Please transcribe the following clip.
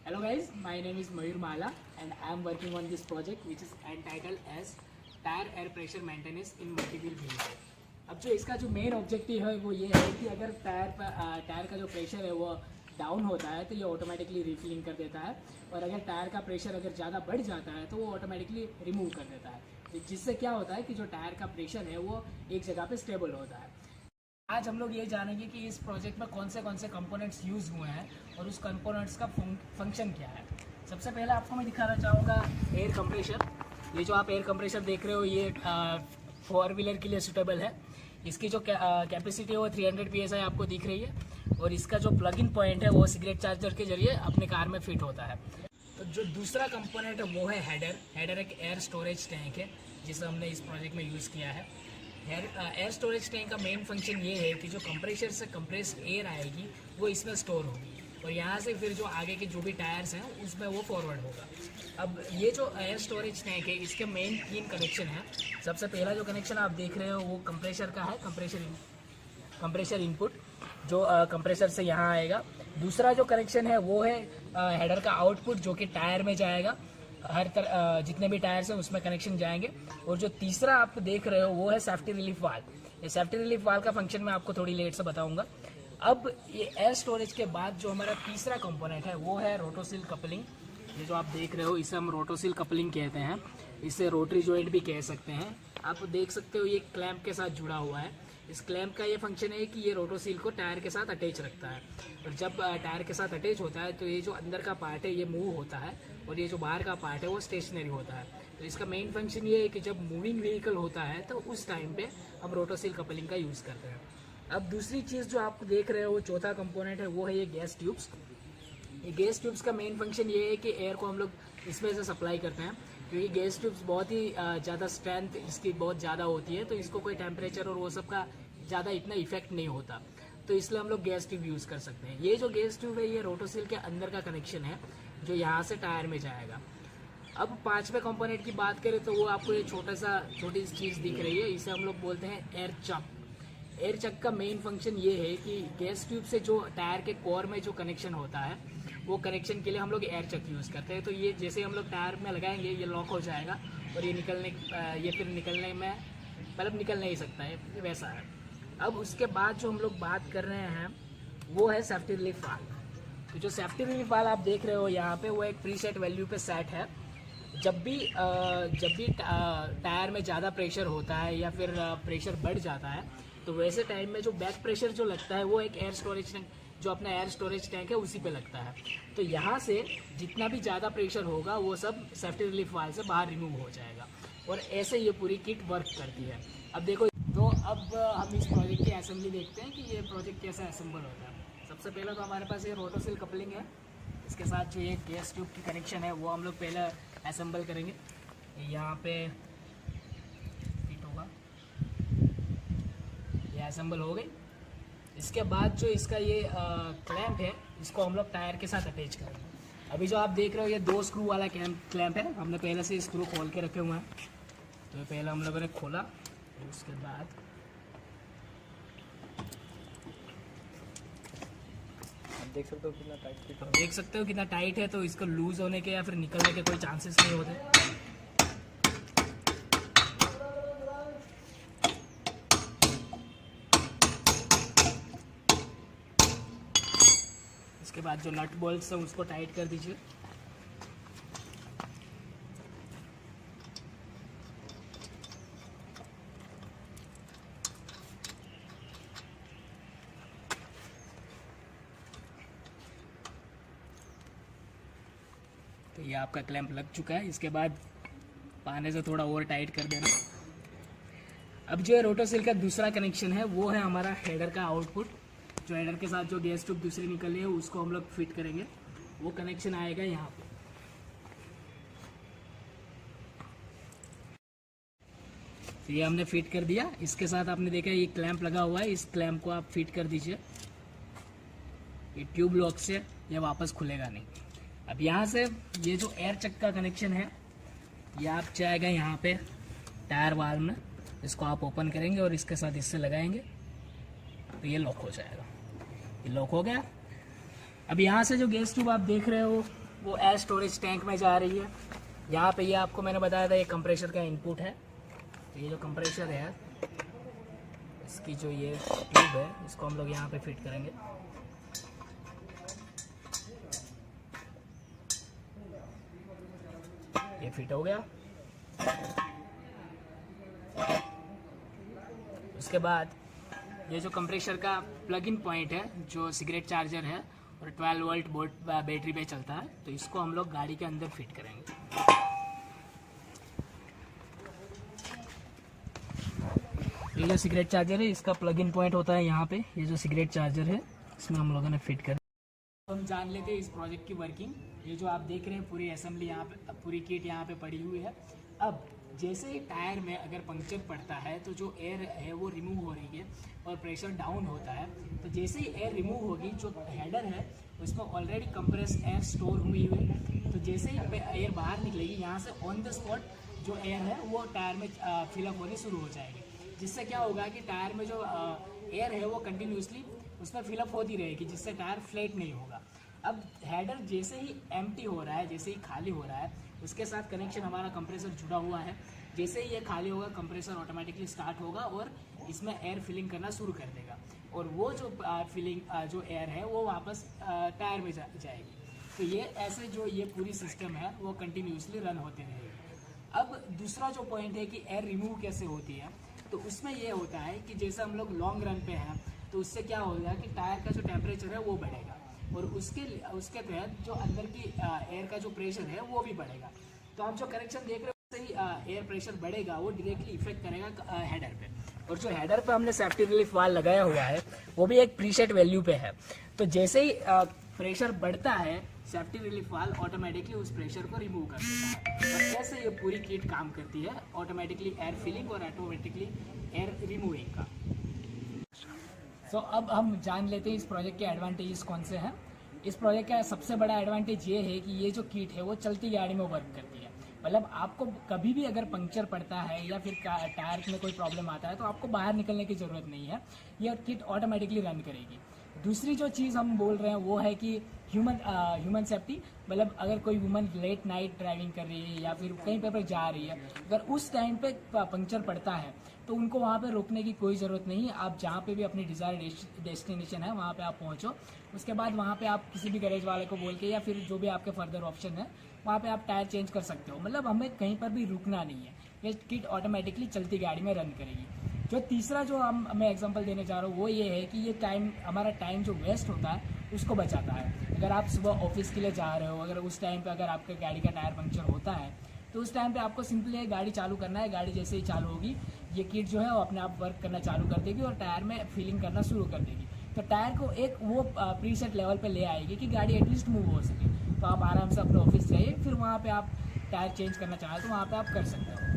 Hello guys, my name is Mayur Mala and I am working on this project which is entitled as Tire Air Pressure Maintenance in Multi-Wheel Vehicle. अब जो इसका जो main objective है वो ये है कि अगर टायर का जो प्रेशर है वो डाउन होता है तो ये ऑटोमेटिकली रिफिलिंग कर देता है, और अगर टायर का प्रेशर अगर ज़्यादा बढ़ जाता है तो वो ऑटोमेटिकली रिमूव कर देता है, जिससे क्या होता है कि जो टायर का प्रेशर है वो एक जगह पे स्टेबल होता है। आज हम लोग ये जानेंगे कि इस प्रोजेक्ट में कौन से कंपोनेंट्स यूज़ हुए हैं और उस कंपोनेंट्स का फंक्शन क्या है। सबसे पहले आपको मैं दिखाना चाहूँगा एयर कंप्रेशर। ये जो आप एयर कंप्रेशर देख रहे हो ये 4 व्हीलर के लिए सूटेबल है। इसकी जो कैपेसिटी है वो 300 PSI आपको दिख रही है, और इसका जो प्लग इन पॉइंट है वो सिगरेट चार्जर के जरिए अपने कार में फिट होता है। तो जो दूसरा कंपोनेंट है वो है हेडर एक एयर स्टोरेज टैंक है जिसे हमने इस प्रोजेक्ट में यूज़ किया है। एयर स्टोरेज टैंक का मेन फंक्शन ये है कि जो कंप्रेसर से कंप्रेस्ड एयर आएगी वो इसमें स्टोर होगी, और यहाँ से फिर जो आगे के जो भी टायर्स हैं उसमें वो फॉरवर्ड होगा। अब ये जो एयर स्टोरेज टैंक है इसके मेन 3 कनेक्शन हैं। सबसे पहला जो कनेक्शन आप देख रहे हो वो कंप्रेसर का है, कंप्रेसर इनपुट जो कंप्रेसर से यहाँ आएगा। दूसरा जो कनेक्शन है वो है हेडर का आउटपुट जो कि टायर में जाएगा, हर तरह जितने भी टायर्स हैं उसमें कनेक्शन जाएंगे। और जो तीसरा आप देख रहे हो वो है सेफ्टी रिलीफ वाल्व। ये सेफ्टी रिलीफ वाल्व का फंक्शन मैं आपको थोड़ी लेट से बताऊंगा। अब ये एयर स्टोरेज के बाद जो हमारा तीसरा कंपोनेंट है वो है रोटोसिल कपलिंग। ये जो आप देख रहे हो इसे हम रोटोसिल कपलिंग कहते हैं, इसे रोटरी जॉइंट भी कह सकते हैं। आप देख सकते हो ये क्लैंप के साथ जुड़ा हुआ है। इस क्लैंप का ये फंक्शन है कि ये रोटोसील को टायर के साथ अटैच रखता है, और जब टायर के साथ अटैच होता है तो ये जो अंदर का पार्ट है ये मूव होता है, और ये जो बाहर का पार्ट है वो स्टेशनरी होता है। तो इसका मेन फंक्शन ये है कि जब मूविंग व्हीकल होता है तो उस टाइम पे हम रोटोसील कपलिंग का यूज़ करते हैं। अब दूसरी चीज़ जो आप देख रहे हो चौथा कंपोनेंट है वो है ये गैस ट्यूब्स। ये गैस ट्यूब्स का मेन फंक्शन ये है कि एयर को हम लोग इसमें से सप्लाई करते हैं, क्योंकि गैस ट्यूब्स बहुत ही ज़्यादा स्ट्रेंथ इसकी बहुत ज़्यादा होती है, तो इसको कोई टेम्परेचर और वो सब का ज़्यादा इतना इफेक्ट नहीं होता, तो इसलिए हम लोग गैस ट्यूब यूज़ कर सकते हैं। ये जो गैस ट्यूब है ये रोटोसील के अंदर का कनेक्शन है जो यहाँ से टायर में जाएगा। अब 5वें कंपोनेंट की बात करें तो वो आपको ये छोटी सी चीज़ दिख रही है, इसे हम लोग बोलते हैं एयर चक। एयर चक का मेन फंक्शन ये है कि गैस ट्यूब से जो टायर के कोर में जो कनेक्शन होता है वो कनेक्शन के लिए हम लोग एयर चक यूज़ करते हैं। तो ये जैसे हम लोग टायर में लगाएंगे ये लॉक हो जाएगा, और ये फिर निकलने में मतलब निकल नहीं सकता है, वैसा है। अब उसके बाद जो हम लोग बात कर रहे हैं वो है सेफ्टी रिलीफ वाल्व। तो जो सेफ्टी रिलीफ वाल्व आप देख रहे हो यहाँ पे वो एक प्रीसेट वैल्यू पे सेट है। जब भी टायर में ज़्यादा प्रेशर होता है या फिर प्रेशर बढ़ जाता है तो वैसे टाइम में जो बैक प्रेशर जो लगता है वो एक एयर स्टोरेज टैंक जो अपना एयर स्टोरेज टैंक है उसी पे लगता है। तो यहाँ से जितना भी ज़्यादा प्रेशर होगा वो सब सेफ्टी रिलीफ वाल्व से बाहर रिमूव हो जाएगा, और ऐसे ये पूरी किट वर्क करती है। अब देखो, तो अब हम इस प्रोजेक्ट की असेंबली देखते हैं कि ये प्रोजेक्ट कैसे असेंबल होता है। सबसे पहले तो हमारे पास ये रोटोसिल कपलिंग है, इसके साथ जो ये गैस ट्यूब की कनेक्शन है वो हम लोग पहले असेंबल करेंगे। यहाँ पे फिट होगा, ये असेंबल हो गई। इसके बाद जो इसका ये क्लैंप है इसको हम लोग टायर के साथ अटैच करेंगे। अभी जो आप देख रहे हो ये 2 स्क्रू वाला क्लैंप है, हमने पहले से स्क्रू खोल के रखे हुए हैं। तो पहले हम लोगों ने खोला, उसके बाद देख सकते हो कितना टाइट फिट है। देख सकते हो कितना टाइट है, तो इसको लूज होने के या फिर निकलने के कोई चांसेस नहीं होते। इसके बाद जो नट बोल्ट्स हैं उसको टाइट कर दीजिए। तो ये आपका क्लैंप लग चुका है। इसके बाद पाने से थोड़ा और टाइट कर देना। अब जो है रोटोसिल का दूसरा कनेक्शन है वो है हमारा हेडर का आउटपुट। जो हेडर के साथ जो गैस ट्यूब दूसरी निकली है उसको हम लोग फिट करेंगे, वो कनेक्शन आएगा यहाँ पे। तो ये हमने फिट कर दिया। इसके साथ आपने देखा ये क्लैंप लगा हुआ है, इस क्लैंप को आप फिट कर दीजिए। ये ट्यूब लॉक से ये वापस खुलेगा नहीं। अब यहाँ से ये जो एयर चक का कनेक्शन है ये आप जाएगा यहाँ पे टायर वाल्व में, इसको आप ओपन करेंगे और इसके साथ इससे लगाएंगे तो ये लॉक हो जाएगा। ये लॉक हो गया। अब यहाँ से जो गैस ट्यूब आप देख रहे हो वो एयर स्टोरेज टैंक में जा रही है। यहाँ पे ये आपको मैंने बताया था ये कंप्रेशर का इनपुट है। तो ये जो कंप्रेशर है इसकी जो ये ट्यूब है इसको हम लोग यहाँ पे फिट करेंगे। ये फिट हो गया। उसके बाद ये जो कंप्रेशर का प्लग इन पॉइंट है जो सिगरेट चार्जर है और 12 वोल्ट बैटरी पे चलता है, तो इसको हम लोग गाड़ी के अंदर फिट करेंगे। ये जो सिगरेट चार्जर है इसका प्लग इन पॉइंट होता है यहाँ पे। ये जो सिगरेट चार्जर है इसमें हम लोगों ने फिट कर। हम जान लेते हैं इस प्रोजेक्ट की वर्किंग। ये जो आप देख रहे हैं पूरी असेंबली यहाँ पे, पूरी किट यहाँ पे पड़ी हुई है। अब जैसे ही टायर में अगर पंक्चर पड़ता है तो जो एयर है वो रिमूव हो रही है और प्रेशर डाउन होता है। तो जैसे ही एयर रिमूव होगी जो हेडर है उसमें ऑलरेडी कंप्रेस एयर स्टोर हुई है। तो जैसे ही एयर बाहर निकलेगी यहाँ से ऑन द स्पॉट जो एयर है वो टायर में फिलअप होनी शुरू हो जाएगी, जिससे क्या होगा कि टायर में जो एयर है वो कंटिन्यूसली उसमें फिलअप होती रहेगी, जिससे टायर फ्लैट नहीं होगा। अब हेडर जैसे ही एम्प्टी हो रहा है, जैसे ही खाली हो रहा है, उसके साथ कनेक्शन हमारा कंप्रेसर जुड़ा हुआ है। जैसे ही ये खाली होगा कंप्रेसर ऑटोमेटिकली स्टार्ट होगा और इसमें एयर फिलिंग करना शुरू कर देगा और वो जो फिलिंग जो एयर है वो वापस टायर में जाएगी। तो ये ऐसे जो ये पूरी सिस्टम है वो कंटिन्यूसली रन होते रहेगी। अब दूसरा जो पॉइंट है कि एयर रिमूव कैसे होती है, तो उसमें ये होता है कि जैसे हम लोग लॉन्ग रन पे हैं तो उससे क्या होगा कि टायर का जो टेम्परेचर है वो बढ़ेगा और उसके तहत जो अंदर की एयर का जो प्रेशर है वो भी बढ़ेगा। तो आप जो कनेक्शन देख रहे हो उससे ही एयर प्रेशर बढ़ेगा, वो डायरेक्टली इफेक्ट करेगा हेडर पे। और जो हेडर पे हमने सेफ्टी रिलीफ वाल्व लगाया हुआ है वो भी एक प्रीसेट वैल्यू पे है। तो जैसे ही प्रेशर बढ़ता है सेफ्टी रिलीफ वाल्व ऑटोमेटिकली उस प्रेशर को रिमूव कर देता है। और कैसे ये पूरी किट काम करती है, ऑटोमेटिकली एयर फिलिंग और ऑटोमेटिकली एयर रिमूविंग का। तो अब हम जान लेते हैं इस प्रोजेक्ट के एडवांटेजेस कौन से हैं। इस प्रोजेक्ट का सबसे बड़ा एडवांटेज ये है कि ये जो किट है वो चलती गाड़ी में वर्क करती है। मतलब आपको कभी भी अगर पंक्चर पड़ता है या फिर टायर में कोई प्रॉब्लम आता है तो आपको बाहर निकलने की ज़रूरत नहीं है, ये किट ऑटोमेटिकली रन करेगी। दूसरी जो चीज़ हम बोल रहे हैं वो है कि ह्यूमन सेफ्टी। मतलब अगर कोई वुमन लेट नाइट ड्राइविंग कर रही है या फिर कहीं पर जा रही है, अगर उस टाइम पे पंक्चर पड़ता है तो उनको वहाँ पे रोकने की कोई ज़रूरत नहीं है। आप जहाँ पे भी अपनी डिज़ायर डेस्टिनेशन है वहाँ पे आप पहुँचो। उसके बाद वहाँ पे आप किसी भी गैरेज वाले को बोल के या फिर जो भी आपके फर्दर ऑप्शन है वहाँ पे आप टायर चेंज कर सकते हो। मतलब हमें कहीं पर भी रुकना नहीं है, ये किट ऑटोमेटिकली चलती गाड़ी में रन करेगी। जो तीसरा जो मैं एग्जांपल देने जा रहा हूँ वो ये है कि ये हमारा टाइम जो वेस्ट होता है उसको बचाता है। अगर आप सुबह ऑफिस के लिए जा रहे हो, अगर उस टाइम पे अगर आपके गाड़ी का टायर पंक्चर होता है तो उस टाइम पे आपको सिंपली गाड़ी चालू करना है। गाड़ी जैसे ही चालू होगी ये किट जो है वो अपने आप वर्क करना चालू कर देगी और टायर में फिलिंग करना शुरू कर देगी। तो टायर को एक वो प्रीसेट लेवल पे ले आएगी कि गाड़ी एटलीस्ट मूव हो सके। तो आप आराम से अपने ऑफिस जाइए, फिर वहाँ पे आप टायर चेंज करना चाहें तो वहाँ पे आप कर सकते हो।